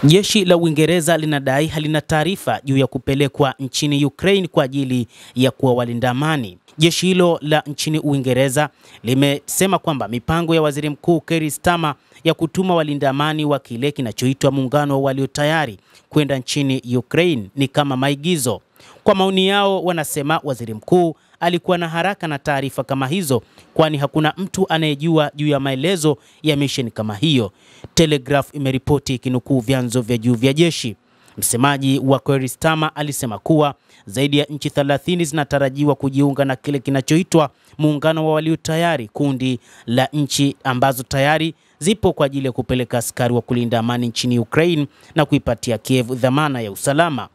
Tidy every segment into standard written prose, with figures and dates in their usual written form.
Jeshi la Uingereza linadai halina taarifa juu ya kupelekwa nchini Ukraine kwa ajili ya kuwa walinda amani. Jeshi hilo la nchini Uingereza limesema kwamba mipango ya Waziri Mkuu Keir Starmer ya kutuma walinda amani wa kile kinachoitwa muungano walio tayari kwenda nchini Ukraine ni kama maigizo. Kwa maoni yao, wanasema Waziri Mkuu alikuwa na haraka na taarifa kama hizo, kwani hakuna mtu anayejua juu ya maelezo ya mission kama hiyo. Telegraph imeripoti ikinukuu vyanzo vya juu vya jeshi. Msemaji wa Keir Starmer alisema kuwa zaidi ya nchi 30 zinatarajiwa kujiunga na kile kinachoitwa muungano wa walio tayari, kundi la nchi ambazo tayari zipo kwa ajili ya kupeleka askari wa kulinda amani nchini Ukraine na kuipatia Kiev dhamana ya usalama.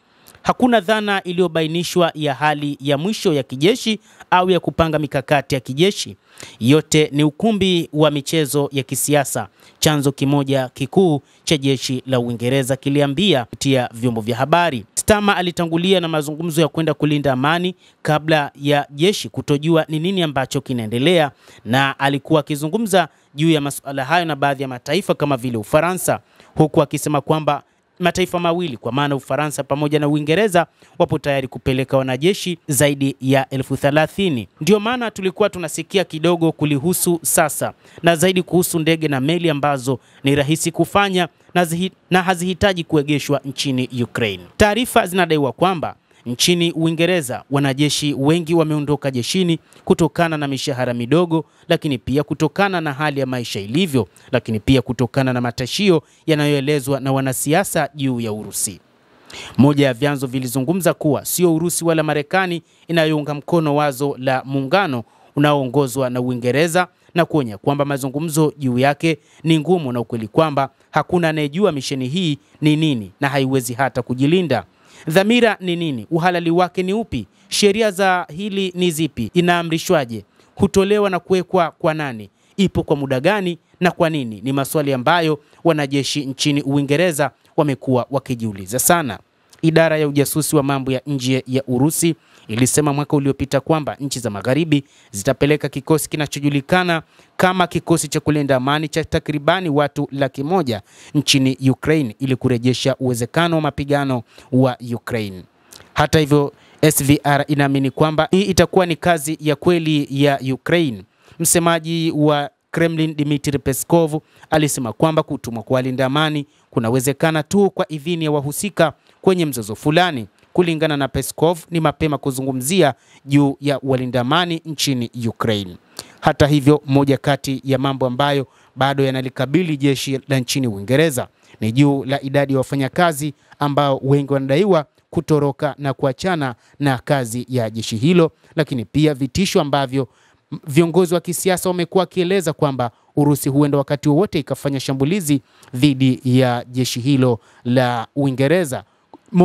Hakuna dhana iliyobainishwa ya hali ya mwisho ya kijeshi au ya kupanga mikakati ya kijeshi. Yote ni ukumbi wa michezo ya kisiasa, chanzo kimoja kikuu cha jeshi la Uingereza kiliambia kupitia vyombo vya habari. Starmer alitangulia na mazungumzo ya kwenda kulinda amani kabla ya jeshi kutojua ni nini ambacho kinaendelea, na alikuwa akizungumza juu ya masuala hayo na baadhi ya mataifa kama vile Ufaransa, huku akisema kwamba mataifa mawili kwa maana Ufaransa pamoja na Uingereza wapo tayari kupeleka wanajeshi zaidi ya 30,000. Ndio maana tulikuwa tunasikia kidogo kulihusu sasa, na zaidi kuhusu ndege na meli ambazo ni rahisi kufanya na hazihitaji kuegeshwa nchini Ukraine. Taarifa zinadaiwa kwamba nchini Uingereza wanajeshi wengi wameondoka jeshini kutokana na mishahara midogo, lakini pia kutokana na hali ya maisha ilivyo, lakini pia kutokana na matishio yanayoelezwa na wanasiasa juu ya Urusi. Moja ya vyanzo vilizungumza kuwa sio Urusi wala Marekani inayounga mkono wazo la muungano unaoongozwa na Uingereza, na kuonya kwamba mazungumzo juu yake ni ngumu na ukweli kwamba hakuna anayejua misheni hii ni nini na haiwezi hata kujilinda. Dhamira ni nini? Uhalali wake ni upi? Sheria za hili ni zipi? Inaamrishwaje? Hutolewa na kuwekwa kwa nani? Ipo kwa muda gani na kwa nini? Ni maswali ambayo wanajeshi nchini Uingereza wamekuwa wakijiuliza sana. Idara ya ujasusi wa mambo ya nje ya Urusi ilisema mwaka uliopita kwamba nchi za magharibi zitapeleka kikosi kinachojulikana kama kikosi cha kulinda amani cha takribani watu 100,000 nchini Ukraine ili kurejesha uwezekano wa mapigano wa Ukraine. Hata hivyo, SVR inaamini kwamba hii itakuwa ni kazi ya kweli ya Ukraine. Msemaji wa Kremlin Dmitry Peskov alisema kwamba kutumwa kwa walinda amani kunawezekana tu kwa idhini ya wahusika kwenye mzozo fulani. Kulingana na Peskov, ni mapema kuzungumzia juu ya walinda amani nchini Ukraine. Hata hivyo, moja kati ya mambo ambayo bado yanalikabili jeshi la nchini Uingereza ni juu la idadi ya wafanyakazi ambao wengi wanadaiwa kutoroka na kuachana na kazi ya jeshi hilo, lakini pia vitisho ambavyo viongozi wa kisiasa wamekuwa wakieleza kwamba Urusi huenda wakati wowote ikafanya shambulizi dhidi ya jeshi hilo la Uingereza.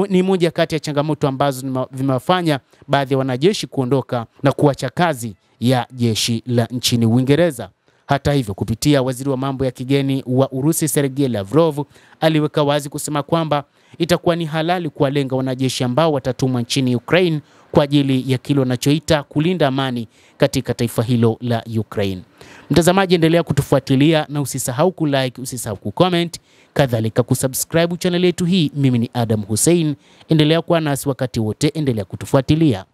Ni moja kati ya changamoto ambazo vimewafanya baadhi ya wanajeshi kuondoka na kuacha kazi ya jeshi la nchini Uingereza. Hata hivyo, kupitia waziri wa mambo ya kigeni wa Urusi Sergei Lavrov aliweka wazi kusema kwamba itakuwa ni halali kuwalenga wanajeshi ambao watatumwa nchini Ukraine kwa ajili ya kile wanachoita kulinda amani katika taifa hilo la Ukraine. Mtazamaji, endelea kutufuatilia na usisahau kulike, usisahau kucomment, kadhalika kusubscribe channel yetu hii. Mimi ni Adam Hussein, endelea kuwa nasi wakati wote, endelea kutufuatilia.